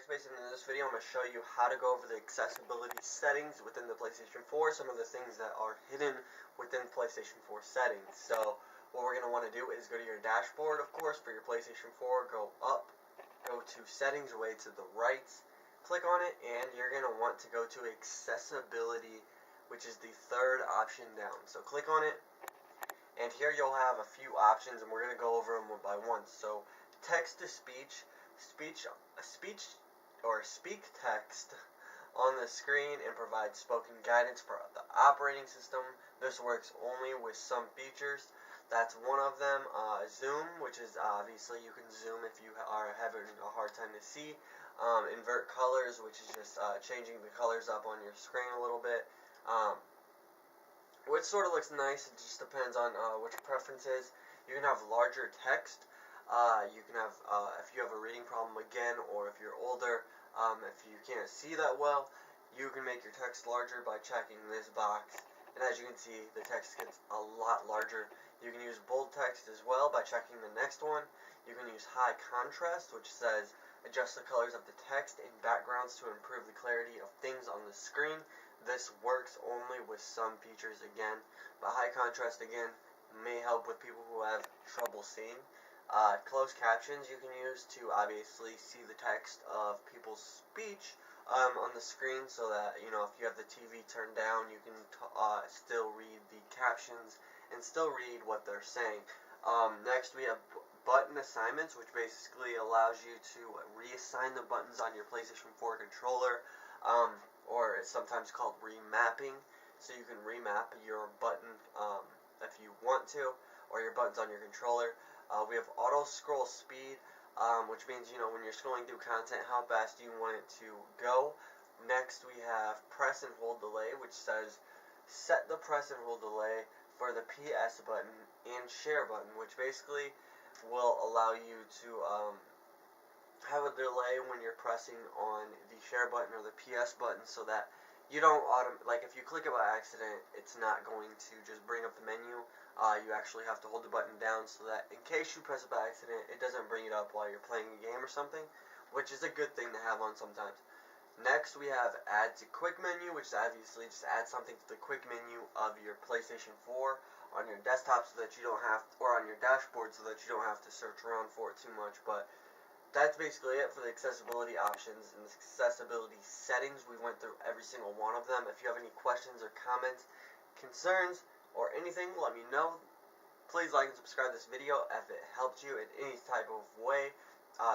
TheTechSpace, and in this video I'm going to show you how to go over the accessibility settings within the PlayStation 4, some of the things that are hidden within PlayStation 4 settings. So what we're going to want to do is go to your dashboard, of course, for your PlayStation 4, go up, go to settings way to the right, click on it, and you're going to want to go to accessibility, which is the third option down. So click on it, and here you'll have a few options, and we're going to go over them one by one. So text-to-speech, speak text on the screen and provide spoken guidance for the operating system. This works only with some features. That's one of them. Zoom, which is obviously you can zoom if you are having a hard time to see. Invert Colors, which is just changing the colors up on your screen a little bit. Which sort of looks nice. It just depends on which preferences. You can have larger text. You can have, if you have a reading problem again, or if you're older, if you can't see that well, you can make your text larger by checking this box. And as you can see, the text gets a lot larger. You can use bold text as well by checking the next one. You can use high contrast, which says adjust the colors of the text and backgrounds to improve the clarity of things on the screen. This works only with some features again, but high contrast again may help with people who have trouble seeing. Closed captions you can use to obviously see the text of people's speech on the screen, so that, you know, if you have the TV turned down, you can still read the captions and still read what they're saying. Next we have button assignments, which basically allows you to reassign the buttons on your PlayStation 4 controller, or it's sometimes called remapping. So you can remap your button if you want to, or your buttons on your controller. We have auto scroll speed, which means, you know, when you're scrolling through content, how fast do you want it to go. Next we have press and hold delay, which says set the press and hold delay for the PS button and share button, which basically will allow you to have a delay when you're pressing on the share button or the PS button, so that you don't like if you click it by accident, it's not going to just bring up the menu. You actually have to hold the button down so that in case you press it by accident, it doesn't bring it up while you're playing a game or something, which is a good thing to have on sometimes. Next we have add to quick menu, which is obviously just add something to the quick menu of your PlayStation 4 on your desktop, so that you don't have, or on your dashboard, so that you don't have to search around for it too much. But that's basically it for the accessibility options and the accessibility settings. We went through every single one of them. If you have any questions or comments, concerns, or anything, let me know. Please like and subscribe to this video if it helped you in any type of way.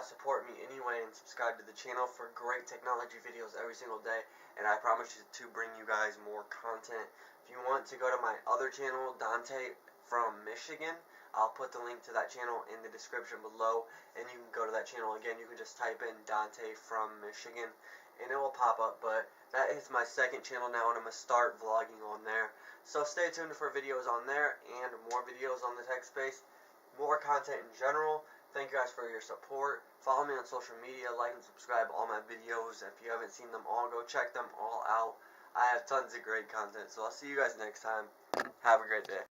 Support me anyway and subscribe to the channel for great technology videos every single day, and I promise you to bring you guys more content. If you want to go to my other channel, Dante from Michigan, I'll put the link to that channel in the description below, and you can go to that channel. Again, you can just type in Dante from Michigan and it will pop up. But that is my second channel now, and I'm going to start vlogging on there. So stay tuned for videos on there and more videos on the TechSpace, more content in general. Thank you guys for your support. Follow me on social media, like and subscribe all my videos. If you haven't seen them all, go check them all out. I have tons of great content, so I'll see you guys next time. Have a great day.